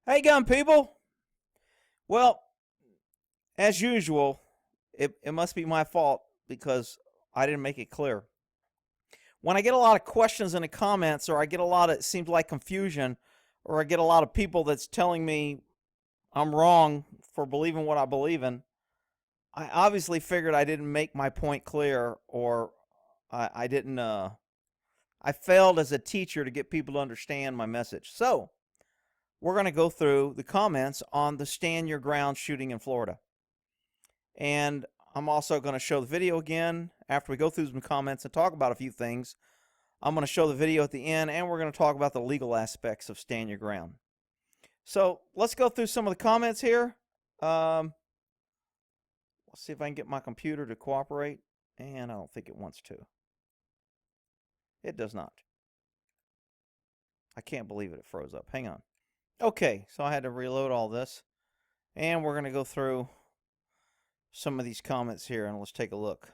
Hey, gun people. Well, as usual, it must be my fault because I didn't make it clear. When I get a lot of questions in the comments, or I get a lot of, it seems like confusion, or I get a lot of people that's telling me I'm wrong for believing what I believe in, I obviously figured I didn't make my point clear, or I didn't, I failed as a teacher to get people to understand my message. So, we're going to go through the comments on the Stand Your Ground shooting in Florida. And I'm also going to show the video again after we go through some comments and talk about a few things. I'm going to show the video at the end, and we're going to talk about the legal aspects of Stand Your Ground. So let's go through some of the comments here. Let's see if I can get my computer to cooperate. And I don't think it wants to. It does not. I can't believe it froze up. Hang on. Okay, so I had to reload all this. And we're going to go through some of these comments here, and let's take a look.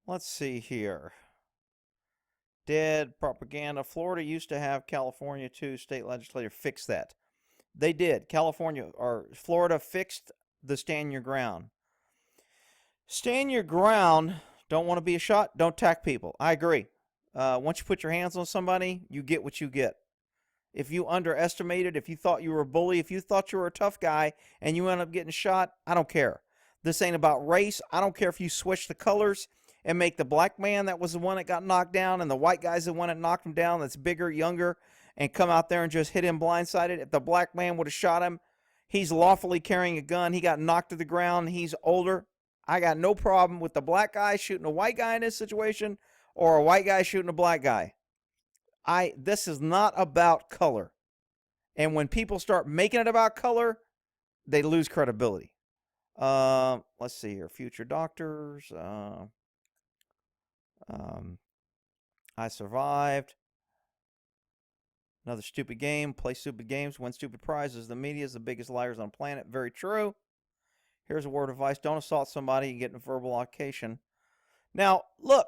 Let's see here. Dead propaganda. Florida used to have California too. State legislature fixed that. They did. California or Florida fixed the Stand Your Ground. Stand your ground. Don't want to be a shot. Don't attack people. I agree. Once you put your hands on somebody, you get what you get. If you underestimated, if you thought you were a bully, if you thought you were a tough guy and you end up getting shot, I don't care. This ain't about race. I don't care if you switch the colors and make the black man that was the one that got knocked down and the white guy's the one that knocked him down that's bigger, younger, and come out there and just hit him blindsided. If the black man would have shot him, he's lawfully carrying a gun. He got knocked to the ground. He's older. I got no problem with the black guy shooting a white guy in this situation or a white guy shooting a black guy. This is not about color. And when people start making it about color, they lose credibility. Let's see here. Future doctors. I survived. Another stupid game. Play stupid games. Win stupid prizes. The media is the biggest liars on the planet. Very true. Here's a word of advice. Don't assault somebody and get in a verbal altercation. Now, look.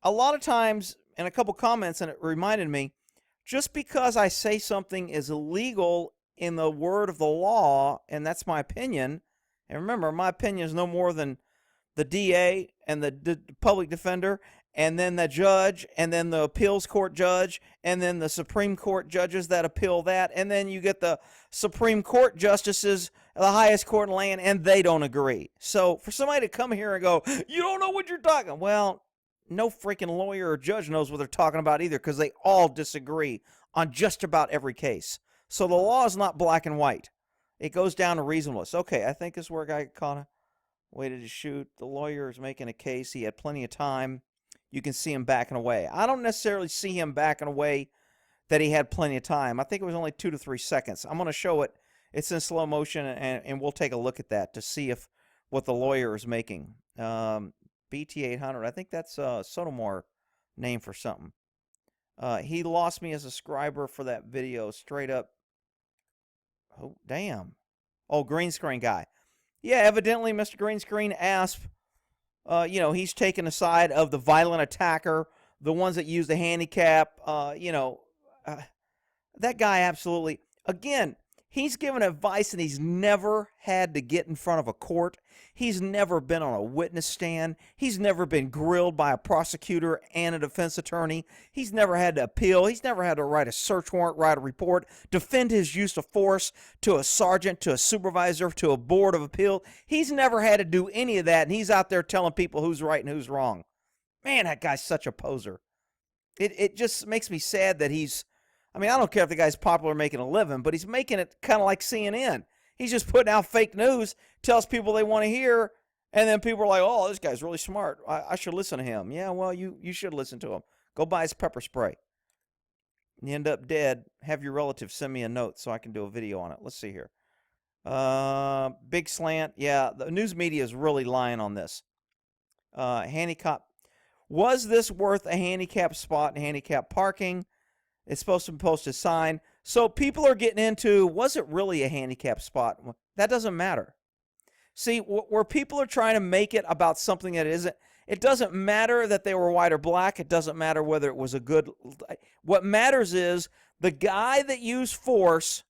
A lot of times, in a couple comments, and it reminded me, just because I say something is illegal in the word of the law, and that's my opinion, and remember, my opinion is no more than the DA and the public defender, and then the judge, and then the appeals court judge, and then the Supreme Court judges that appeal that, and then you get the Supreme Court justices, the highest court in the land, and they don't agree. So for somebody to come here and go, you don't know what you're talking, well, no freaking lawyer or judge knows what they're talking about either because they all disagree on just about every case. So the law is not black and white. It goes down to reasonableness. Okay, I think this is where a guy kind of waited to shoot. The lawyer is making a case. He had plenty of time. You can see him backing away. I don't necessarily see him backing away that he had plenty of time. I think it was only 2 to 3 seconds. I'm going to show it. It's in slow motion, and we'll take a look at that to see if what the lawyer is making. BT800. I think that's Sotomore name for something. He lost me as a subscriber for that video. Straight up. Oh, damn. Oh, green screen guy. Yeah, evidently Mr. Green Screen Asp, he's taking the side of the violent attacker, the ones that use the handicap. That guy absolutely. Again, he's given advice and he's never had to get in front of a court. He's never been on a witness stand. He's never been grilled by a prosecutor and a defense attorney. He's never had to appeal. He's never had to write a search warrant, write a report, defend his use of force to a sergeant, to a supervisor, to a board of appeal. He's never had to do any of that, and he's out there telling people who's right and who's wrong. Man, that guy's such a poser. It just makes me sad that he's... I mean, I don't care if the guy's popular making a living, but he's making it kind of like CNN. He's just putting out fake news, tells people they want to hear, and then people are like, oh, this guy's really smart. I should listen to him. Yeah, well, you should listen to him. Go buy his pepper spray. You end up dead. Have your relative send me a note so I can do a video on it. Let's see here. Big slant. Yeah, the news media is really lying on this. Handicap. Was this worth a handicap spot and handicap parking? It's supposed to post a sign. So people are getting into, was it really a handicap spot? That doesn't matter. See, where people are trying to make it about something that it isn't, It doesn't matter that they were white or black. It doesn't matter whether it was a good. What matters is the guy that used force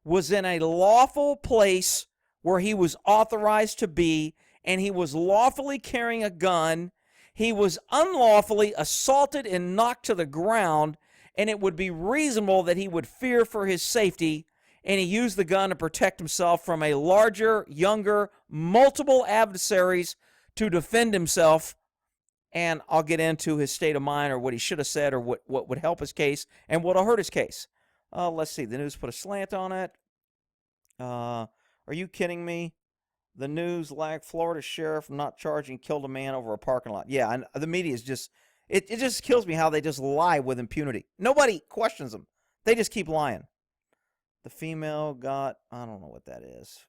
was in a lawful place where he was authorized to be, and he was lawfully carrying a gun. He was unlawfully assaulted and knocked to the ground, and it would be reasonable that he would fear for his safety, and he used the gun to protect himself from a larger, younger, multiple adversaries to defend himself. And I'll get into his state of mind, or what he should have said, or what would help his case and what will hurt his case. Let's see. The News put a slant on it. Are you kidding me? The News lagged Florida sheriff not charging killed a man over a parking lot. Yeah, and the media is just, it just kills me how they just lie with impunity. Nobody questions them. They just keep lying. The female got, I don't know what that is.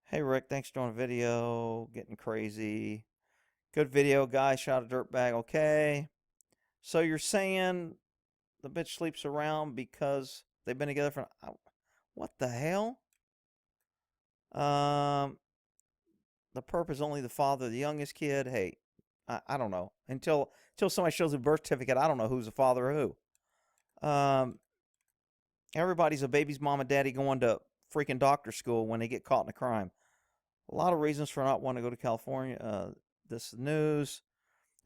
Hey, Rick, thanks for doing a video. Getting crazy. Good video. Guy shot a dirtbag. Okay. So you're saying the bitch sleeps around because they've been together for... What the hell? The perp is only the father of the youngest kid. Hey, I don't know. Until somebody shows a birth certificate, I don't know who's the father or who. Everybody's a baby's mom and daddy going to freaking doctor school when they get caught in a crime. A lot of reasons for not wanting to go to California. This News.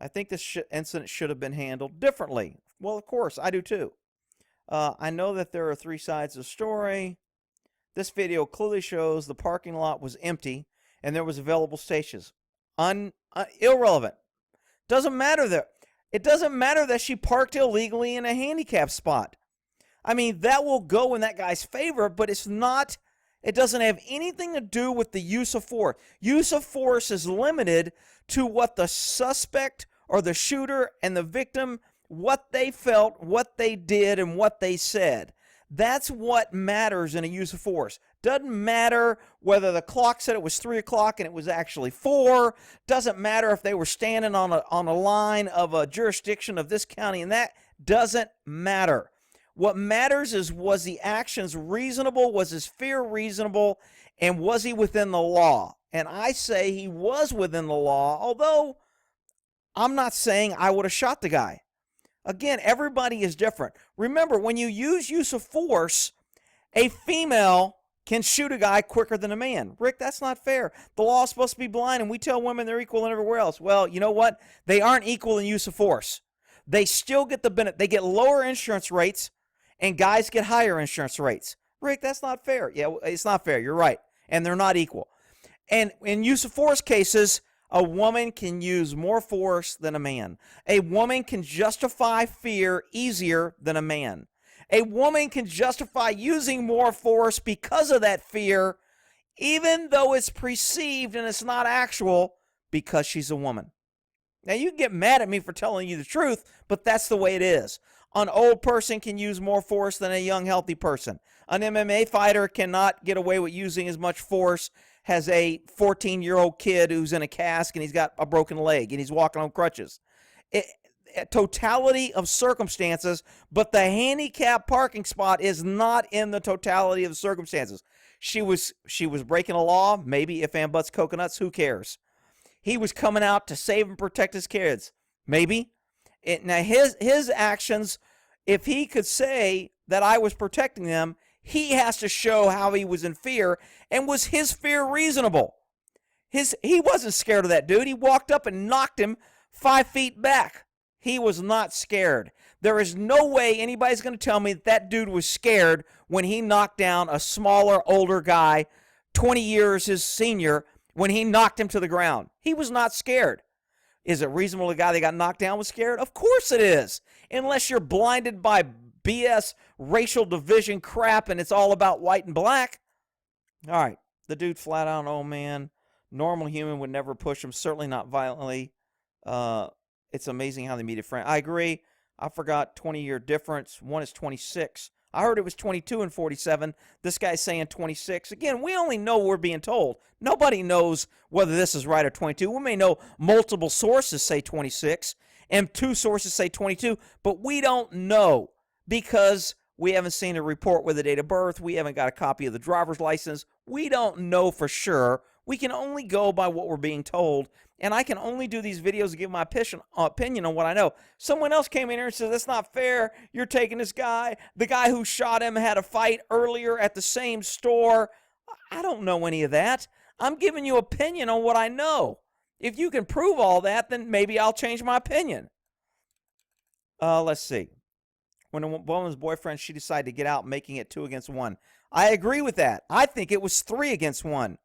I think this incident should have been handled differently. Well, of course, I do too. I know that there are three sides of the story. This video clearly shows the parking lot was empty and there was available stations. Irrelevant. Doesn't matter that. It doesn't matter that she parked illegally in a handicap spot. I mean, that will go in that guy's favor, but it's not, it doesn't have anything to do with the use of force. Use of force is limited to what the suspect or the shooter and the victim, what they felt, what they did, and what they said. That's what matters in a use of force. Doesn't matter whether the clock said it was 3 o'clock and it was actually 4. Doesn't matter if they were standing on a line of a jurisdiction of this county and that. Doesn't matter. What matters is, was the actions reasonable? Was his fear reasonable? And was he within the law? And I say he was within the law, although I'm not saying I would have shot the guy. Again, everybody is different. Remember, when you use of force, a female can shoot a guy quicker than a man. Rick, that's not fair. The law is supposed to be blind, and we tell women they're equal and everywhere else. Well, you know what? They aren't equal in use of force. They still get the benefit. They get lower insurance rates, and guys get higher insurance rates. Rick, that's not fair. Yeah, it's not fair. You're right. And they're not equal. And in use of force cases, a woman can use more force than a man. A woman can justify fear easier than a man. A woman can justify using more force because of that fear, even though it's perceived and it's not actual, because she's a woman. Now, you can get mad at me for telling you the truth, but that's the way it is. An old person can use more force than a young, healthy person. An MMA fighter cannot get away with using as much force as a 14-year-old kid who's in a cast and he's got a broken leg and he's walking on crutches. A totality of circumstances, but the handicap parking spot is not in the totality of the circumstances. She was breaking a law, maybe, if and buts coconuts, who cares? He was coming out to save and protect his kids, maybe. Now, his actions, if he could say that I was protecting them, he has to show how he was in fear, and was his fear reasonable? He wasn't scared of that dude. He walked up and knocked him 5 feet back. He was not scared. There is no way anybody's going to tell me that dude was scared when he knocked down a smaller, older guy, 20 years his senior, when he knocked him to the ground. He was not scared. Is it reasonable the guy that got knocked down was scared? Of course it is. Unless you're blinded by BS racial division crap and it's all about white and black. All right. The dude flat out, oh man, normal human would never push him, certainly not violently. It's amazing how the media frame. I agree. I forgot 20-year difference. One is 26. I heard it was 22 and 47. This guy's saying 26. Again, we only know what we're being told. Nobody knows whether this is right or 22. We may know multiple sources say 26 and 2 sources say 22, but we don't know because we haven't seen a report with the date of birth. We haven't got a copy of the driver's license. We don't know for sure. We can only go by what we're being told, and I can only do these videos to give my opinion on what I know. Someone else came in here and said, that's not fair. You're taking this guy. The guy who shot him had a fight earlier at the same store. I don't know any of that. I'm giving you opinion on what I know. If you can prove all that, then maybe I'll change my opinion. Let's see. When a woman's boyfriend, she decided to get out, making it 2 against 1. I agree with that. I think it was 3 against 1.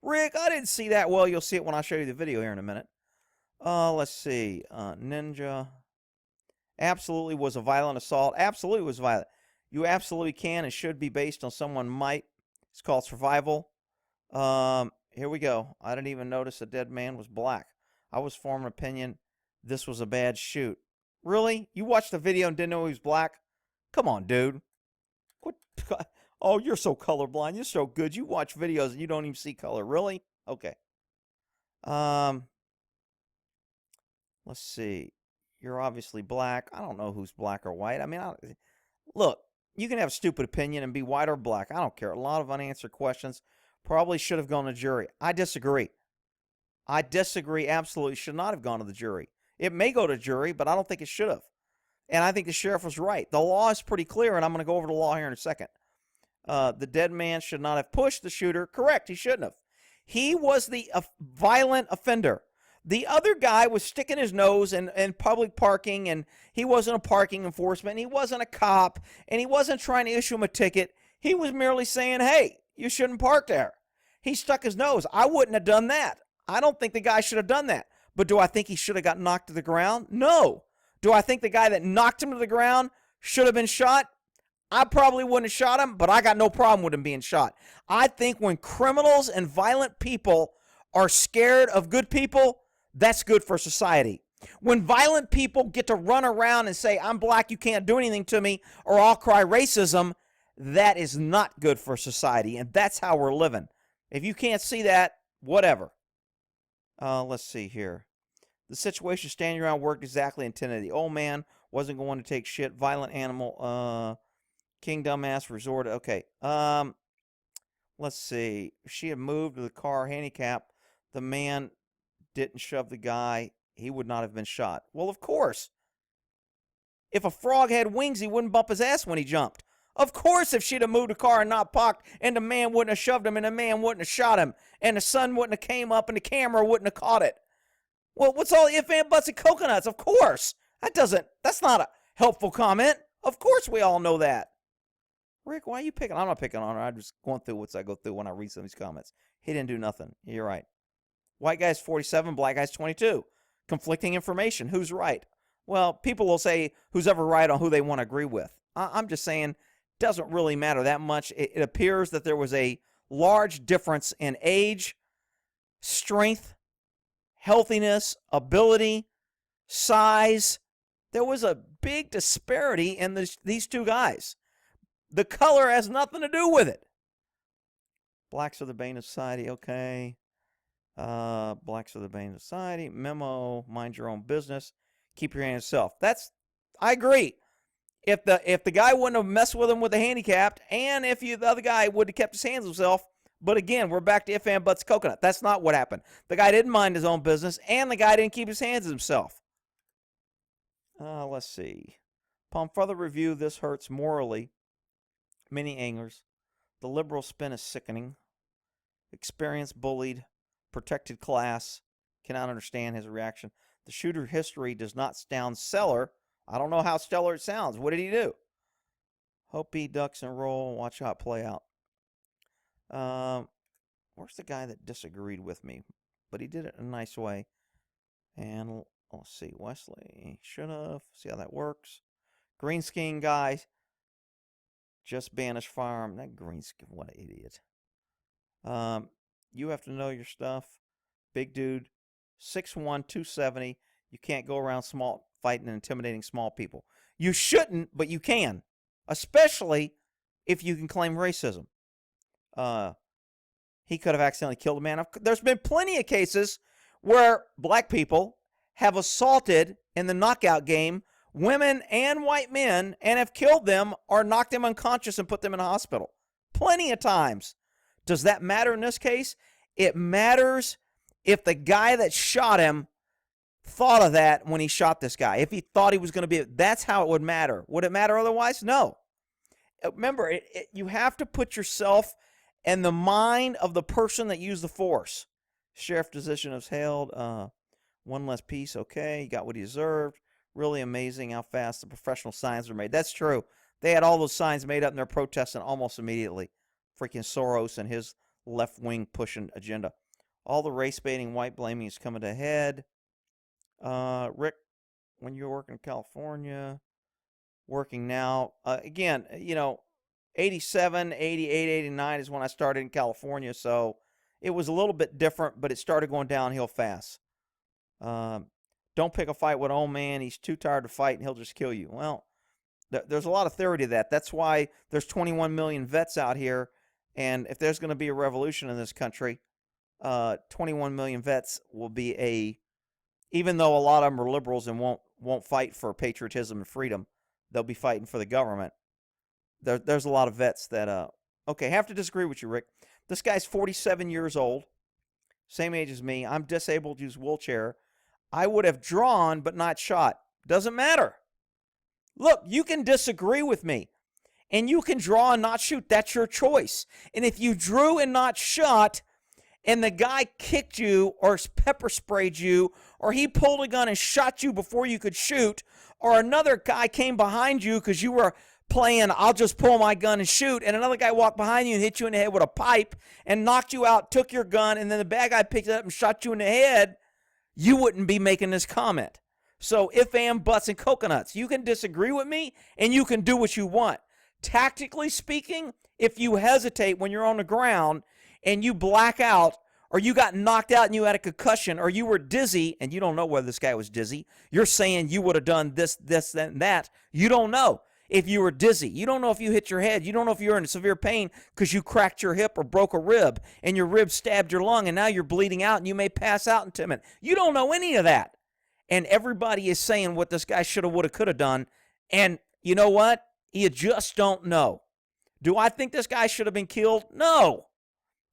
Rick, I didn't see that. Well, you'll see it when I show you the video here in a minute. Let's see. Ninja. Absolutely was a violent assault. Absolutely was violent. You absolutely can and should be based on someone might. It's called survival. Here we go. I didn't even notice a dead man was black. I was forming an opinion this was a bad shoot. Really? You watched the video and didn't know he was black? Come on, dude. Quit. Oh, you're so colorblind. You're so good. You watch videos and you don't even see color. Really? Okay. Let's see. You're obviously black. I don't know who's black or white. I mean, look, you can have a stupid opinion and be white or black. I don't care. A lot of unanswered questions probably should have gone to jury. I disagree. I disagree. Absolutely should not have gone to the jury. It may go to jury, but I don't think it should have. And I think the sheriff was right. The law is pretty clear, and I'm going to go over the law here in a second. The dead man should not have pushed the shooter. Correct, he shouldn't have. He was the violent offender. The other guy was sticking his nose in public parking, and he wasn't a parking enforcement, and he wasn't a cop, and he wasn't trying to issue him a ticket. He was merely saying, hey, you shouldn't park there. He stuck his nose. I wouldn't have done that. I don't think the guy should have done that. But do I think he should have got knocked to the ground? No. Do I think the guy that knocked him to the ground should have been shot? I probably wouldn't have shot him, but I got no problem with him being shot. I think when criminals and violent people are scared of good people, that's good for society. When violent people get to run around and say, I'm black, you can't do anything to me, or I'll cry racism, that is not good for society, and that's how we're living. If you can't see that, whatever. Let's see here. The situation standing around worked exactly intended. The old man wasn't going to take shit. Violent animal. King dumbass resorted. Okay. Let's see. If she had moved to the car handicap, the man didn't shove the guy, he would not have been shot. Well, of course. If a frog had wings, he wouldn't bump his ass when he jumped. Of course, if she'd have moved the car and not parked, and the man wouldn't have shoved him, and the man wouldn't have shot him, and the sun wouldn't have came up, and the camera wouldn't have caught it. Well, what's all the ifs, and buts, and coconuts? Of course. That's not a helpful comment. Of course we all know that. Rick, why are you picking? I'm not picking on her. I'm just going through what I go through when I read some of these comments. He didn't do nothing. You're right. White guy's 47, black guy's 22. Conflicting information. Who's right? Well, people will say who's ever right on who they want to agree with. I'm just saying, doesn't really matter that much. It appears that there was a large difference in age, strength, healthiness, ability, size. There was a big disparity in these two guys. The color has nothing to do with it. Blacks are the bane of society. Okay. Blacks are the bane of society. Memo, mind your own business. Keep your hand to yourself. I agree. If the guy wouldn't have messed with him with the handicapped, and if the other guy would have kept his hands to himself, but again, we're back to if and buts coconut. That's not what happened. The guy didn't mind his own business, and the guy didn't keep his hands to himself. Let's see. Upon further review, this hurts morally many anglers. The liberal spin is sickening. Experienced, bullied, protected class cannot understand his reaction. The shooter history does not sound stellar. I don't know how stellar it sounds. What did he do? Hope he ducks and roll. Watch how it play out. Where's the guy that disagreed with me? But he did it in a nice way. And let's see. Wesley should have. See how that works. Green skiing guy. Just banished firearm. That green skin. What an idiot. You have to know your stuff. Big dude. 6'1", 270. You can't go around fighting and intimidating small people. You shouldn't, but you can. Especially if you can claim racism. He could have accidentally killed a man. There's been plenty of cases where black people have assaulted in the knockout game women and white men and have killed them or knocked them unconscious and put them in a hospital. Plenty of times. Does that matter in this case? It matters if the guy that shot him thought of that when he shot this guy. If he thought he was going to be, that's how it would matter. Would it matter otherwise? No. Remember, you have to put yourself in the mind of the person that used the force. Sheriff position is held. One less piece. Okay, he got what he deserved. Really amazing how fast the professional signs were made. That's true. They had all those signs made up and they're protesting almost immediately. Freaking Soros and his left-wing pushing agenda. All the race baiting, white blaming is coming to a head. Rick, when you're working in California, working now, again, 87, 88, 89 is when I started in California, so it was a little bit different, but it started going downhill fast. Don't pick a fight with old man. He's too tired to fight, and he'll just kill you. Well, there's a lot of theory to that. That's why there's 21 million vets out here, and if there's going to be a revolution in this country, 21 million vets will be even though a lot of them are liberals and won't fight for patriotism and freedom, they'll be fighting for the government. There's a lot of vets that, okay, have to disagree with you, Rick. This guy's 47 years old, same age as me. I'm disabled, use wheelchair. I would have drawn but not shot. Doesn't matter. Look, you can disagree with me, and you can draw and not shoot. That's your choice. And if you drew and not shot, and the guy kicked you or pepper sprayed you, or he pulled a gun and shot you before you could shoot, or another guy came behind you because you were playing, I'll just pull my gun and shoot, and another guy walked behind you and hit you in the head with a pipe and knocked you out, took your gun, and then the bad guy picked it up and shot you in the head, you wouldn't be making this comment. So if, and, buts, and coconuts. You can disagree with me, and you can do what you want. Tactically speaking, if you hesitate when you're on the ground and you black out, or you got knocked out and you had a concussion, or you were dizzy, and you don't know whether this guy was dizzy. You're saying you would have done this, and that. You don't know if you were dizzy. You don't know if you hit your head. You don't know if you're in severe pain because you cracked your hip or broke a rib, and your rib stabbed your lung, and now you're bleeding out, and you may pass out in 10 minutes. You don't know any of that. And everybody is saying what this guy should have, would have, could have done. And you know what? You just don't know. Do I think this guy should have been killed? No.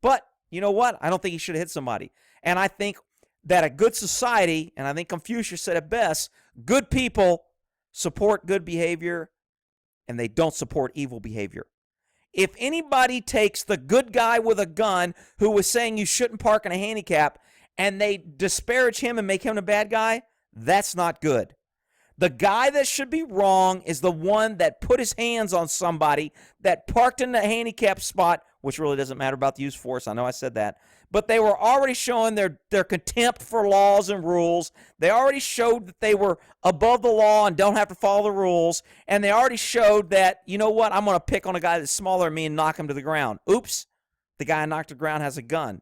But you know what? I don't think he should have hit somebody. And I think that a good society, and I think Confucius said it best, good people support good behavior and they don't support evil behavior. If anybody takes the good guy with a gun who was saying you shouldn't park in a handicap and they disparage him and make him a bad guy, that's not good. The guy that should be wrong is the one that put his hands on somebody that parked in the handicap spot, which really doesn't matter about the use of force. I know I said that. But they were already showing their contempt for laws and rules. They already showed that they were above the law and don't have to follow the rules. And they already showed that, you know what, I'm going to pick on a guy that's smaller than me and knock him to the ground. Oops, the guy I knocked to the ground has a gun.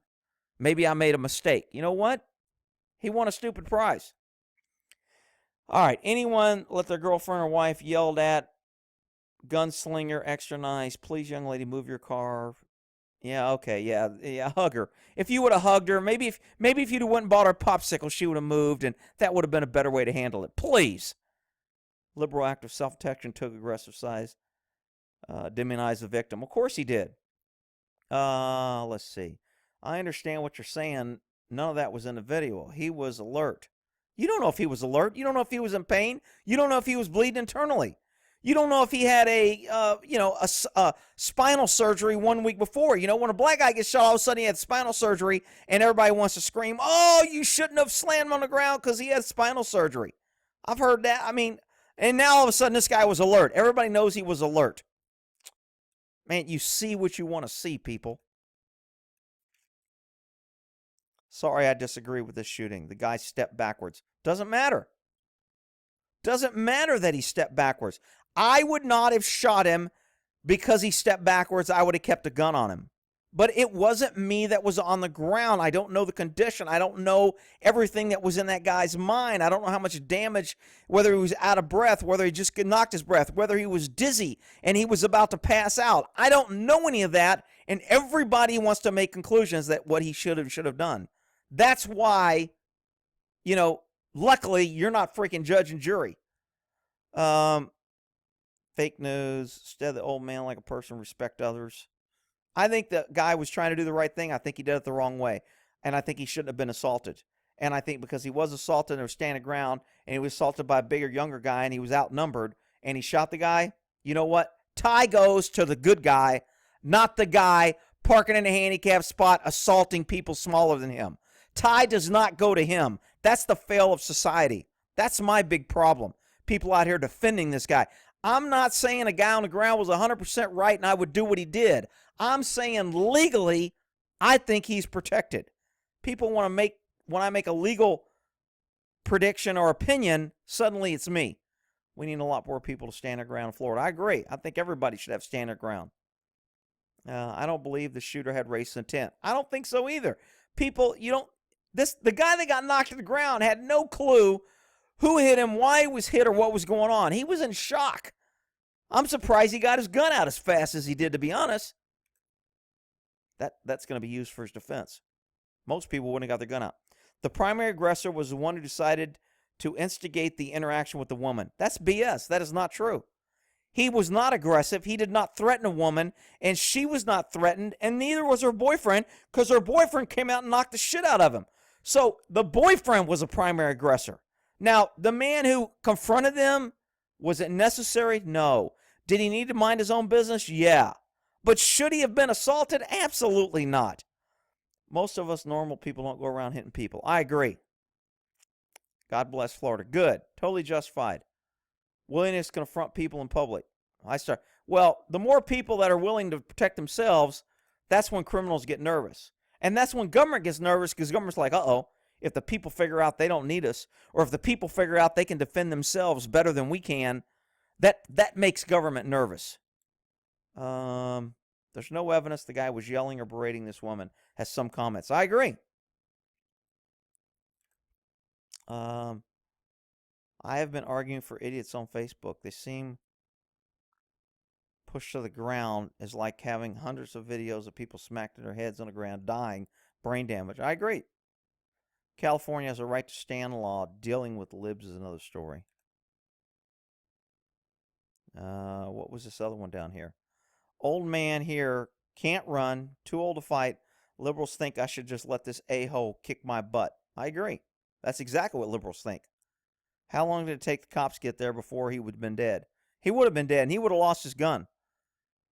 Maybe I made a mistake. You know what? He won a stupid prize. All right, anyone let their girlfriend or wife yelled at, gunslinger, extra nice, please, young lady, move your car. Yeah, okay, yeah, hug her. If you would have hugged her, maybe if you'd have went and bought her a popsicle, she would have moved, and that would have been a better way to handle it. Please. Liberal act of self-protection took aggressive size, demonize the victim. Of course he did. Let's see. I understand what you're saying. None of that was in the video. He was alert. You don't know if he was alert. You don't know if he was in pain. You don't know if he was bleeding internally. You don't know if he had a spinal surgery 1 week before. You know, when a black guy gets shot, all of a sudden he had spinal surgery, and everybody wants to scream, oh, you shouldn't have slammed him on the ground because he had spinal surgery. I've heard that. I mean, and now all of a sudden this guy was alert. Everybody knows he was alert. Man, you see what you want to see, people. Sorry, I disagree with this shooting. The guy stepped backwards. Doesn't matter. Doesn't matter that he stepped backwards. I would not have shot him because he stepped backwards. I would have kept a gun on him. But it wasn't me that was on the ground. I don't know the condition. I don't know everything that was in that guy's mind. I don't know how much damage, whether he was out of breath, whether he just knocked his breath, whether he was dizzy and he was about to pass out. I don't know any of that, and everybody wants to make conclusions that what he should have done. That's why, luckily, you're not freaking judge and jury. Fake news. Instead of the old man like a person, respect others. I think the guy was trying to do the right thing. I think he did it the wrong way. And I think he shouldn't have been assaulted. And I think because he was assaulted and was standing ground and he was assaulted by a bigger, younger guy and he was outnumbered and he shot the guy, you know what? Tie goes to the good guy, not the guy parking in a handicap spot assaulting people smaller than him. Tie does not go to him. That's the fail of society. That's my big problem. People out here defending this guy. I'm not saying a guy on the ground was 100% right and I would do what he did. I'm saying legally, I think he's protected. People want to make, when I make a legal prediction or opinion, suddenly it's me. We need a lot more people to stand their ground in Florida. I agree. I think everybody should have stand their ground. I don't believe the shooter had racist intent. I don't think so either. People, the guy that got knocked to the ground had no clue who hit him, why he was hit, or what was going on. He was in shock. I'm surprised he got his gun out as fast as he did, to be honest. That's going to be used for his defense. Most people wouldn't have got their gun out. The primary aggressor was the one who decided to instigate the interaction with the woman. That's BS. That is not true. He was not aggressive. He did not threaten a woman, and she was not threatened, and neither was her boyfriend, because her boyfriend came out and knocked the shit out of him. So the boyfriend was a primary aggressor. Now, the man who confronted them, was it necessary? No. Did he need to mind his own business? Yeah. But should he have been assaulted? Absolutely not. Most of us normal people don't go around hitting people. I agree. God bless Florida. Good. Totally justified. Willingness to confront people in public. Well, the more people that are willing to protect themselves, that's when criminals get nervous. And that's when government gets nervous, because government's like, uh-oh, if the people figure out they don't need us, or if the people figure out they can defend themselves better than we can, that makes government nervous. There's no evidence the guy was yelling or berating this woman. Has some comments. I agree. I have been arguing for idiots on Facebook. They seem pushed to the ground is like having hundreds of videos of people smacked their heads on the ground, dying, brain damage. I agree. California has a right to stand law. Dealing with libs is another story. What was this other one down here? Old man here, can't run, too old to fight. Liberals think I should just let this a-hole kick my butt. I agree. That's exactly what liberals think. How long did it take the cops to get there before he would have been dead? He would have been dead, and he would have lost his gun.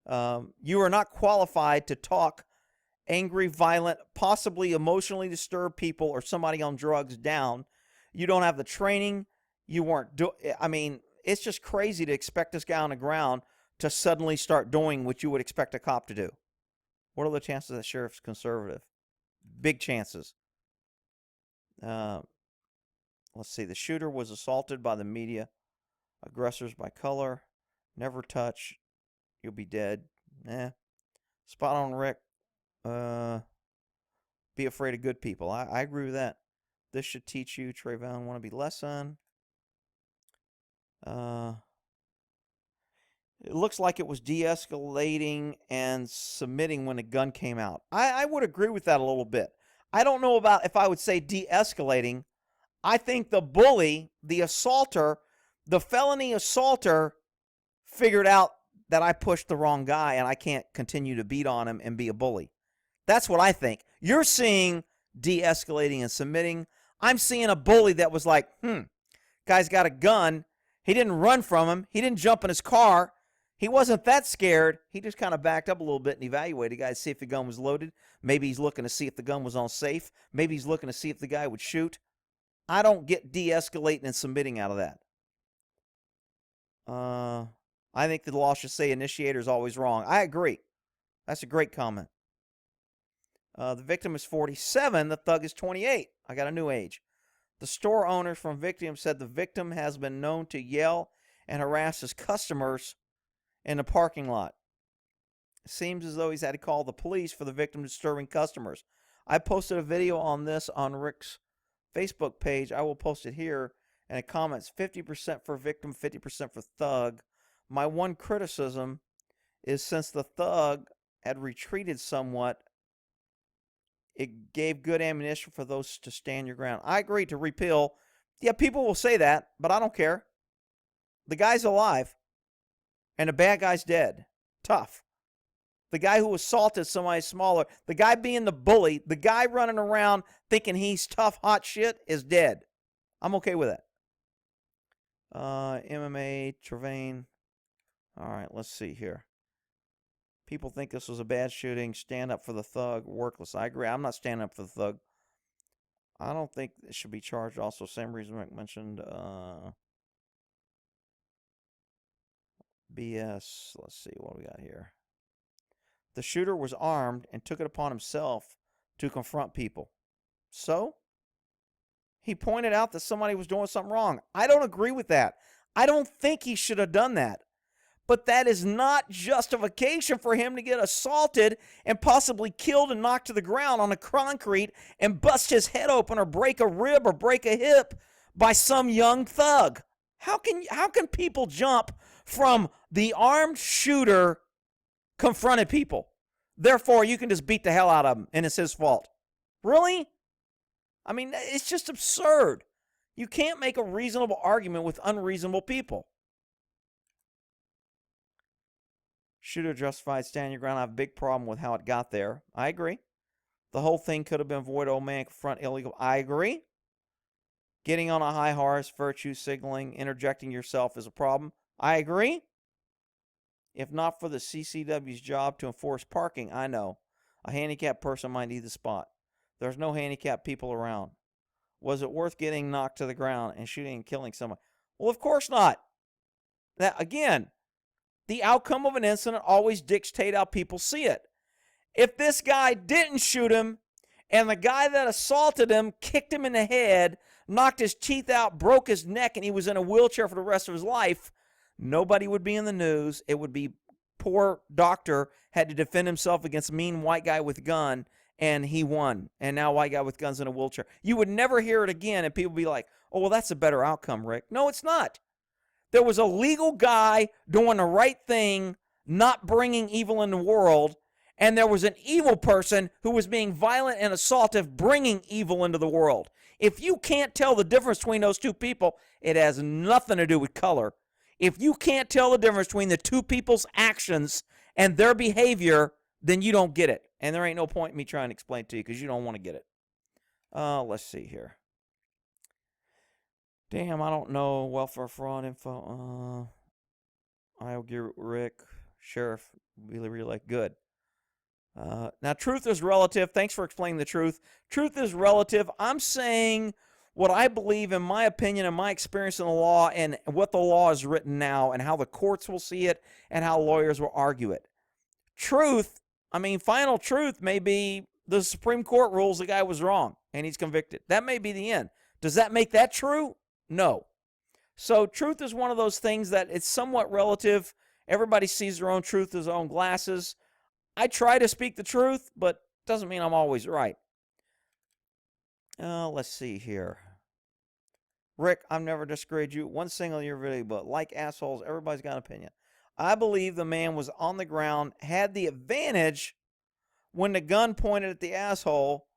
You are not qualified to talk angry, violent, possibly emotionally disturbed people or somebody on drugs down. You don't have the training. You weren't it's just crazy to expect this guy on the ground to suddenly start doing what you would expect a cop to do. What are the chances that sheriff's conservative? Big chances. Let's see. The shooter was assaulted by the media. Aggressors by color. Never touch. You'll be dead. Spot on, Rick. Be afraid of good people. I agree with that. This should teach you, Trayvon, wannabe lesson. It looks like it was de-escalating and submitting when a gun came out. I would agree with that a little bit. I don't know about if I would say de-escalating. I think the bully, the assaulter, the felony assaulter figured out that I pushed the wrong guy and I can't continue to beat on him and be a bully. That's what I think. You're seeing de-escalating and submitting. I'm seeing a bully that was like, guy's got a gun. He didn't run from him. He didn't jump in his car. He wasn't that scared. He just kind of backed up a little bit and evaluated the guy to see if the gun was loaded. Maybe he's looking to see if the gun was on safe. Maybe he's looking to see if the guy would shoot. I don't get de-escalating and submitting out of that. I think the law should say initiator is always wrong. I agree. That's a great comment. The victim is 47. The thug is 28. I got a new age. The store owner from victim said the victim has been known to yell and harass his customers in the parking lot. It seems as though he's had to call the police for the victim disturbing customers. I posted a video on this on Rick's Facebook page. I will post it here. And it comments 50% for victim, 50% for thug. My one criticism is since the thug had retreated somewhat, it gave good ammunition for those to stand your ground. I agree to repeal. Yeah, people will say that, but I don't care. The guy's alive, and the bad guy's dead. Tough. The guy who assaulted somebody smaller, the guy being the bully, the guy running around thinking he's tough, hot shit is dead. I'm okay with that. MMA, Travaine. All right, let's see here. People think this was a bad shooting. Stand up for the thug. Workless. I agree. I'm not standing up for the thug. I don't think it should be charged. Also, same reason Rick mentioned. BS. Let's see what we got here. The shooter was armed and took it upon himself to confront people. So, he pointed out that somebody was doing something wrong. I don't agree with that. I don't think he should have done that. But that is not justification for him to get assaulted and possibly killed and knocked to the ground on the concrete and bust his head open or break a rib or break a hip by some young thug. How can people jump from the armed shooter confronted people? Therefore, you can just beat the hell out of him and it's his fault. Really? I mean, it's just absurd. You can't make a reasonable argument with unreasonable people. Shooter justified standing your ground. I have a big problem with how it got there. I agree. The whole thing could have been avoided. Old man confront illegal. I agree. Getting on a high horse, virtue signaling, interjecting yourself is a problem. I agree. If not for the CCW's job to enforce parking, I know. A handicapped person might need the spot. There's no handicapped people around. Was it worth getting knocked to the ground and shooting and killing someone? Well, of course not. That, again, the outcome of an incident always dictates how people see it. If this guy didn't shoot him and the guy that assaulted him kicked him in the head, knocked his teeth out, broke his neck, and he was in a wheelchair for the rest of his life, nobody would be in the news. It would be poor doctor had to defend himself against a mean white guy with a gun, and he won. And now white guy with guns in a wheelchair. You would never hear it again, and people would be like, oh, well, that's a better outcome, Rick. No, it's not. There was a legal guy doing the right thing, not bringing evil in the world, and there was an evil person who was being violent and assaultive, bringing evil into the world. If you can't tell the difference between those two people, it has nothing to do with color. If you can't tell the difference between the two people's actions and their behavior, then you don't get it. And there ain't no point in me trying to explain it to you because you don't want to get it. Let's see here. Damn, I don't know. Welfare fraud info. I'll give Rick, Sheriff, really good. Now, truth is relative. Thanks for explaining the truth. Truth is relative. I'm saying what I believe, in my opinion, and my experience in the law, and what the law is written now, and how the courts will see it, and how lawyers will argue it. Truth, I mean, final truth may be the Supreme Court rules the guy was wrong, and he's convicted. That may be the end. Does that make that true? No. So truth is one of those things that it's somewhat relative. Everybody sees their own truth through their own glasses. I try to speak the truth, but doesn't mean I'm always right. Let's see here. Rick, I've never disagreed you one single year video, but like assholes, everybody's got an opinion. I believe the man was on the ground, had the advantage when the gun pointed at the asshole,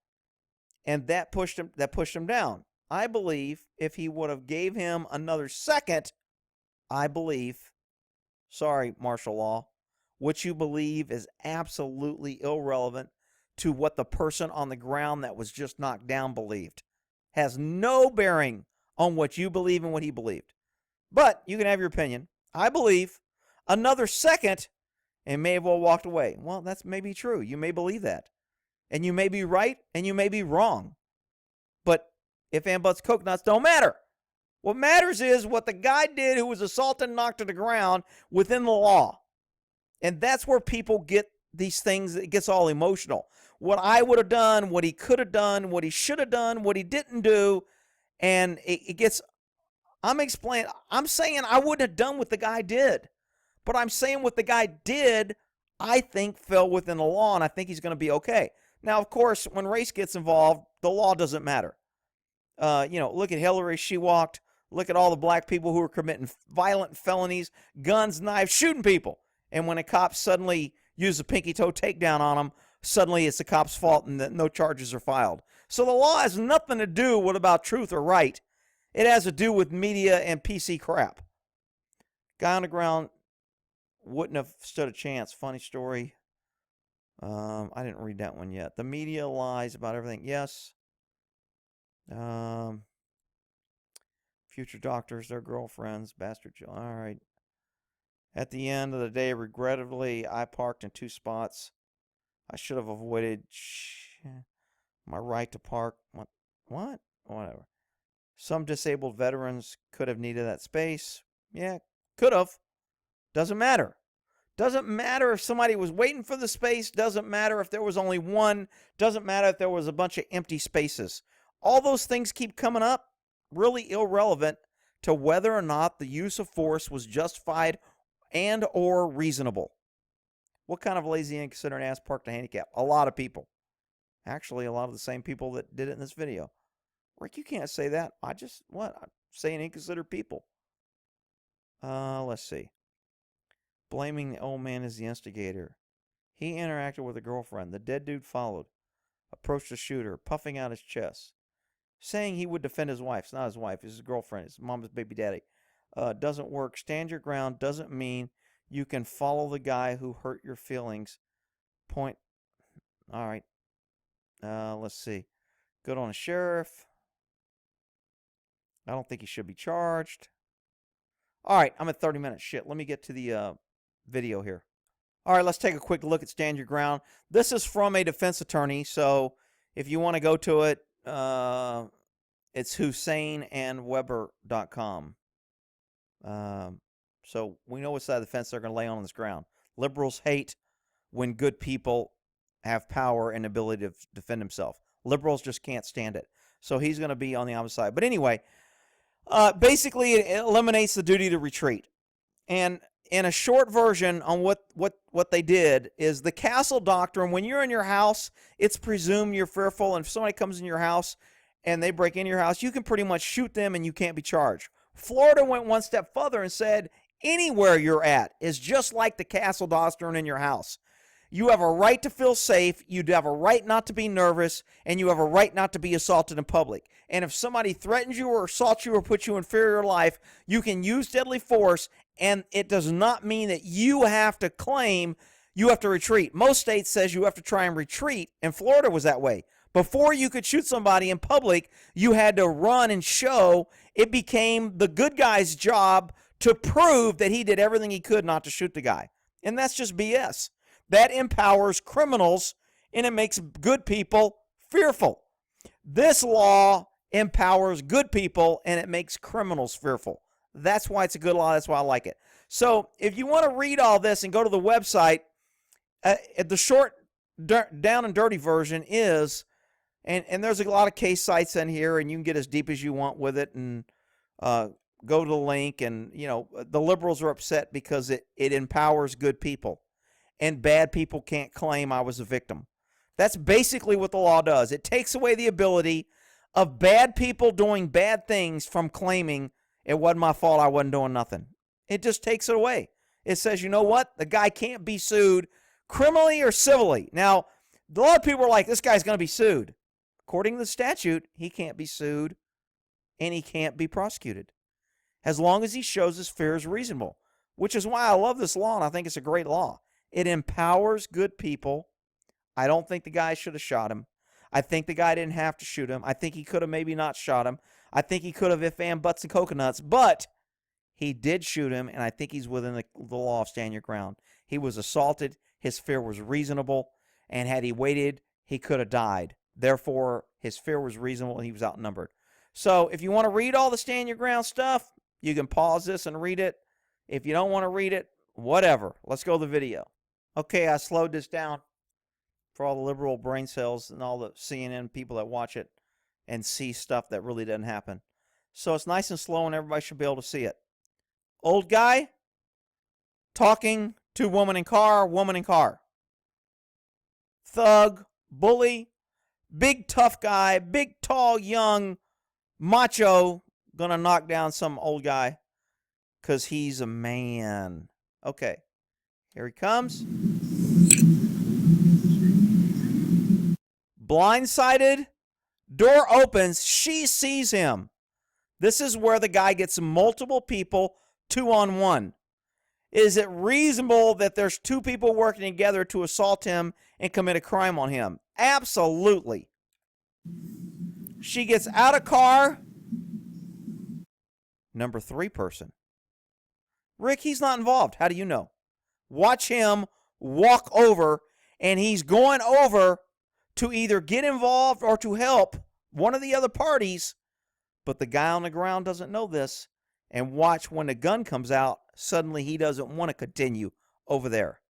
and that pushed him down. I believe if he would have gave him another second, sorry, martial law, what you believe is absolutely irrelevant to what the person on the ground that was just knocked down believed. Has no bearing on what you believe and what he believed. But you can have your opinion. I believe another second and may have well walked away. Well, that's maybe true. You may believe that. And you may be right and you may be wrong. But if and buts, coconuts don't matter. What matters is what the guy did who was assaulted and knocked to the ground within the law. And that's where people get these things, it gets all emotional. What I would have done, what he could have done, what he should have done, what he didn't do. And it gets, I'm saying I wouldn't have done what the guy did. But I'm saying what the guy did, I think fell within the law, and I think he's going to be okay. Now, of course, when race gets involved, the law doesn't matter. Look at Hillary. She walked. Look at all the black people who are committing violent felonies, guns, knives, shooting people. And when a cop suddenly uses a pinky toe takedown on them, suddenly it's the cop's fault and no charges are filed. So the law has nothing to do with about truth or right. It has to do with media and PC crap. Guy on the ground wouldn't have stood a chance. Funny story. I didn't read that one yet. The media lies about everything. Yes. Future doctors, their girlfriends, bastard. All right. At the end of the day, regrettably, I parked in 2 spots. I should have avoided my right to park. What? Whatever. Some disabled veterans could have needed that space. Yeah, could have. Doesn't matter. Doesn't matter if somebody was waiting for the space. Doesn't matter if there was only one. Doesn't matter if there was a bunch of empty spaces. All those things keep coming up, really irrelevant to whether or not the use of force was justified and or reasonable. What kind of lazy, inconsiderate ass parked a handicap? A lot of people. Actually, a lot of the same people that did it in this video. Rick, you can't say that. I'm saying inconsiderate people. Let's see. Blaming the old man as the instigator. He interacted with a girlfriend. The dead dude followed. Approached the shooter, puffing out his chest. Saying he would defend his wife. It's not his wife. It's his girlfriend. It's mama's baby daddy. Doesn't work. Stand your ground doesn't mean you can follow the guy who hurt your feelings. Point. All right. Let's see. Good on a sheriff. I don't think he should be charged. All right. I'm at 30 minutes. Shit. Let me get to the video here. All right. Let's take a quick look at Stand Your Ground. This is from a defense attorney. So if you want to go to it, it's HusseinandWeber.com. So we know what side of the fence they're going to lay on this ground. Liberals hate when good people have power and ability to defend themselves. Liberals just can't stand it. So he's going to be on the opposite side. But anyway, basically it eliminates the duty to retreat. And in a short version on what they did is the castle doctrine. When you're in your house, it's presumed you're fearful. And if somebody comes in your house and they break into your house, you can pretty much shoot them and you can't be charged. Florida went one step further and said anywhere you're at is just like the castle doctrine in your house. You have a right to feel safe, you have a right not to be nervous, and you have a right not to be assaulted in public. And if somebody threatens you or assaults you or puts you in fear of your life, you can use deadly force, and it does not mean that you have to claim you have to retreat. Most states says you have to try and retreat, and Florida was that way. Before you could shoot somebody in public, you had to run and show. It became the good guy's job to prove that he did everything he could not to shoot the guy. And that's just BS. That empowers criminals, and it makes good people fearful. This law empowers good people, and it makes criminals fearful. That's why it's a good law. That's why I like it. So if you want to read all this and go to the website, the short, down and dirty version is, and there's a lot of case sites in here, and you can get as deep as you want with it, and go to the link. And, you know, the liberals are upset because it empowers good people. And bad people can't claim I was a victim. That's basically what the law does. It takes away the ability of bad people doing bad things from claiming it wasn't my fault, I wasn't doing nothing. It just takes it away. It says, you know what? The guy can't be sued criminally or civilly. Now, a lot of people are like, this guy's going to be sued. According to the statute, he can't be sued and he can't be prosecuted as long as he shows his fear is reasonable, which is why I love this law and I think it's a great law. It empowers good people. I don't think the guy should have shot him. I think the guy didn't have to shoot him. I think he could have maybe not shot him. I think he could have if and buts and coconuts, but he did shoot him, and I think he's within the law of stand your ground. He was assaulted. His fear was reasonable, and had he waited, he could have died. Therefore, his fear was reasonable, and he was outnumbered. So if you want to read all the stand your ground stuff, you can pause this and read it. If you don't want to read it, whatever. Let's go to the video. Okay, I slowed this down for all the liberal brain cells and all the CNN people that watch it and see stuff that really doesn't happen. So it's nice and slow and everybody should be able to see it. Old guy talking to woman in car. Thug, bully, big tough guy, big tall, young, macho, gonna knock down some old guy because he's a man. Okay. Here he comes. Blindsided. Door opens. She sees him. This is where the guy gets multiple people 2-on-1. Is it reasonable that there's two people working together to assault him and commit a crime on him? Absolutely. She gets out of car. Number 3 person. Rick, he's not involved. How do you know? Watch him walk over, and he's going over to either get involved or to help one of the other parties, but the guy on the ground doesn't know this. And watch, when the gun comes out, suddenly he doesn't want to continue over there.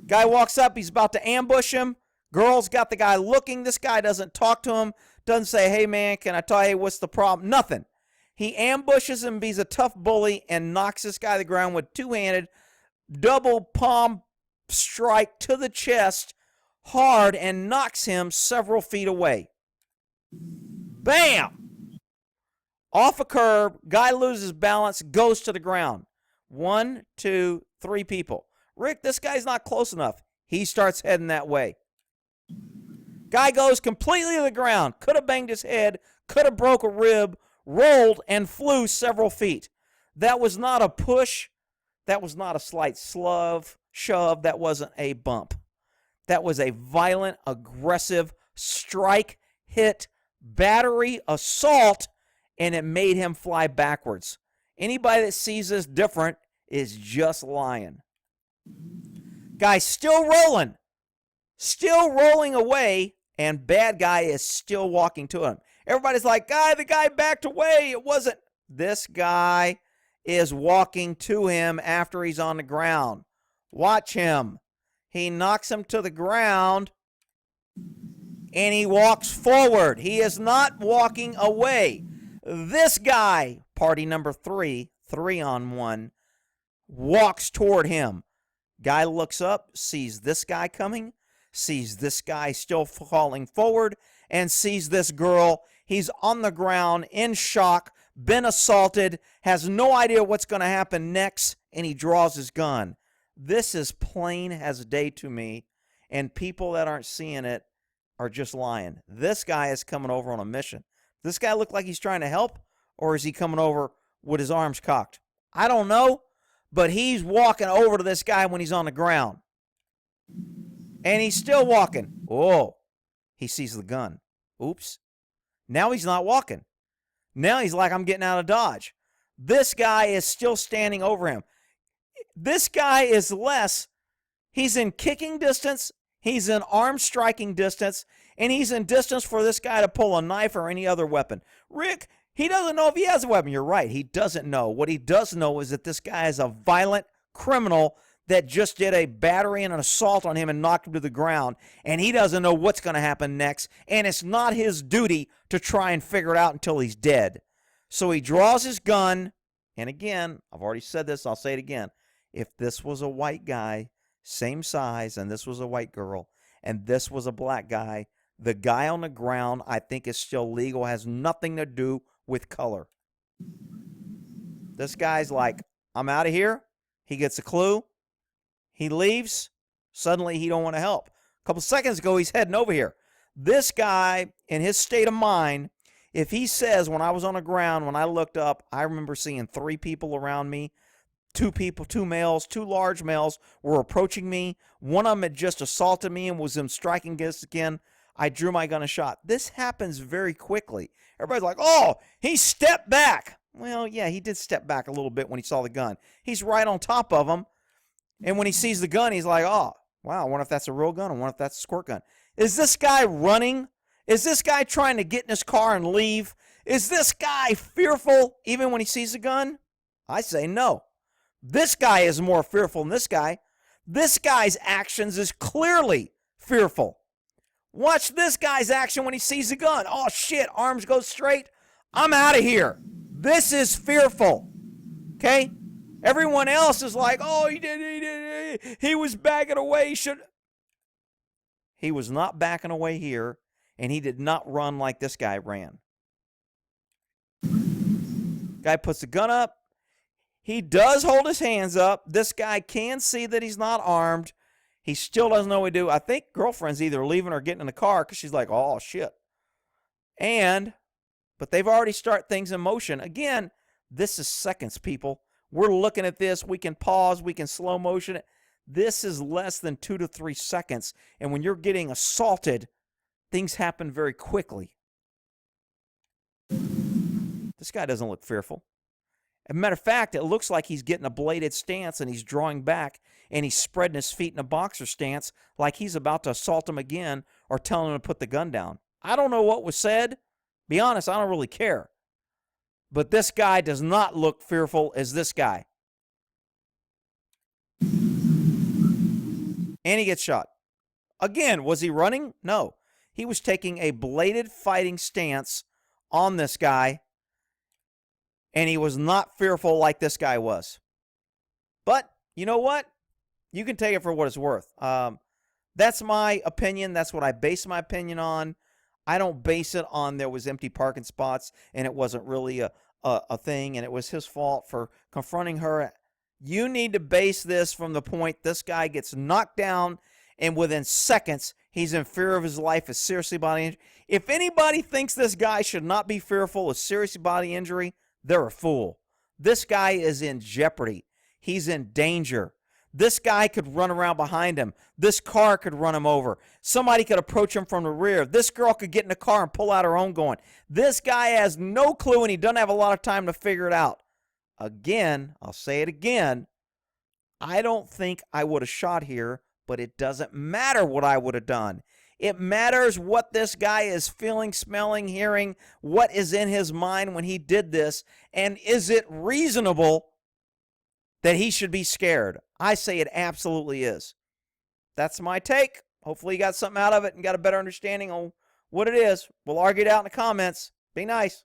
Guy walks up, he's about to ambush him. Girl's got the guy looking. This guy doesn't talk to him, doesn't say, hey man, can I tell you what's the problem? Nothing. He ambushes him, he's a tough bully, and knocks this guy to the ground with two-handed, double palm strike to the chest, hard, and knocks him several feet away. Bam! Off a curb, guy loses balance, goes to the ground. 1, 2, 3 people. Rick, this guy's not close enough. He starts heading that way. Guy goes completely to the ground. Could have banged his head, could have broke a rib, rolled, and flew several feet. That was not a push. That was not a slight shove. That wasn't a bump. That was a violent, aggressive strike, hit, battery, assault, and it made him fly backwards. Anybody that sees this different is just lying. Guy's still rolling away, and bad guy is still walking to him. Everybody's like, the guy backed away. It wasn't. This guy is walking to him after he's on the ground. Watch him. He knocks him to the ground, and he walks forward. He is not walking away. This guy, party number 3, 3-on-1, walks toward him. Guy looks up, sees this guy coming, sees this guy still falling forward, and sees this girl. He's on the ground in shock, been assaulted, has no idea what's going to happen next, and he draws his gun. This is plain as day to me, and people that aren't seeing it are just lying. This guy is coming over on a mission. This guy look like he's trying to help, or is he coming over with his arms cocked? I don't know, but he's walking over to this guy when he's on the ground. And he's still walking. Oh, he sees the gun. Oops. Now he's not walking. Now he's like, I'm getting out of Dodge. This guy is still standing over him. This guy is less. He's in kicking distance. He's in arm striking distance. And he's in distance for this guy to pull a knife or any other weapon. Rick, he doesn't know if he has a weapon. You're right. He doesn't know. What he does know is that this guy is a violent criminal that just did a battery and an assault on him and knocked him to the ground. And he doesn't know what's going to happen next. And it's not his duty to try and figure it out until he's dead. So he draws his gun. And again, I've already said this. I'll say it again. If this was a white guy, same size, and this was a white girl, and this was a black guy, the guy on the ground, I think, is still legal, has nothing to do with color. This guy's like, I'm out of here. He gets a clue. He leaves. Suddenly, he don't want to help. A couple seconds ago, he's heading over here. This guy, in his state of mind, if he says, when I was on the ground, when I looked up, I remember seeing 3 people around me. 2 people, 2 males, 2 large males were approaching me. One of them had just assaulted me and was striking against again. I drew my gun and shot. This happens very quickly. Everybody's like, oh, he stepped back. Well, yeah, he did step back a little bit when he saw the gun. He's right on top of him. And when he sees the gun, he's like, oh, wow, I wonder if that's a real gun. I wonder if that's a squirt gun. Is this guy running? Is this guy trying to get in his car and leave? Is this guy fearful even when he sees the gun? I say no. This guy is more fearful than this guy. This guy's actions is clearly fearful. Watch this guy's action when he sees the gun. Oh, shit, arms go straight. I'm out of here. This is fearful. Okay? Everyone else is like, oh, he was backing away. He was not backing away here, and he did not run like this guy ran. Guy puts the gun up. He does hold his hands up. This guy can see that he's not armed. He still doesn't know what to do. I think girlfriend's either leaving or getting in the car because she's like, oh, shit. But they've already started things in motion. Again, this is seconds, people. We're looking at this. We can pause. We can slow motion it. This is less than 2 to 3 seconds. And when you're getting assaulted, things happen very quickly. This guy doesn't look fearful. As a matter of fact, it looks like he's getting a bladed stance and he's drawing back and he's spreading his feet in a boxer stance like he's about to assault him again or telling him to put the gun down. I don't know what was said. Be honest, I don't really care. But this guy does not look fearful as this guy. And he gets shot. Again, was he running? No. He was taking a bladed fighting stance on this guy, and he was not fearful like this guy was. But you know what? You can take it for what it's worth. That's my opinion. That's what I base my opinion on. I don't base it on there was empty parking spots and it wasn't really a thing and it was his fault for confronting her. You need to base this from the point this guy gets knocked down and within seconds he's in fear of his life, is seriously body injury. If anybody thinks this guy should not be fearful of serious body injury, they're a fool. This guy is in jeopardy. He's in danger. This guy could run around behind him. This car could run him over. Somebody could approach him from the rear. This girl could get in the car and pull out her own going. This guy has no clue and he doesn't have a lot of time to figure it out. Again, I'll say it again. I don't think I would have shot here, but it doesn't matter what I would have done. It matters what this guy is feeling, smelling, hearing, what is in his mind when he did this, and is it reasonable that he should be scared? I say it absolutely is. That's my take. Hopefully you got something out of it and got a better understanding on what it is. We'll argue it out in the comments. Be nice.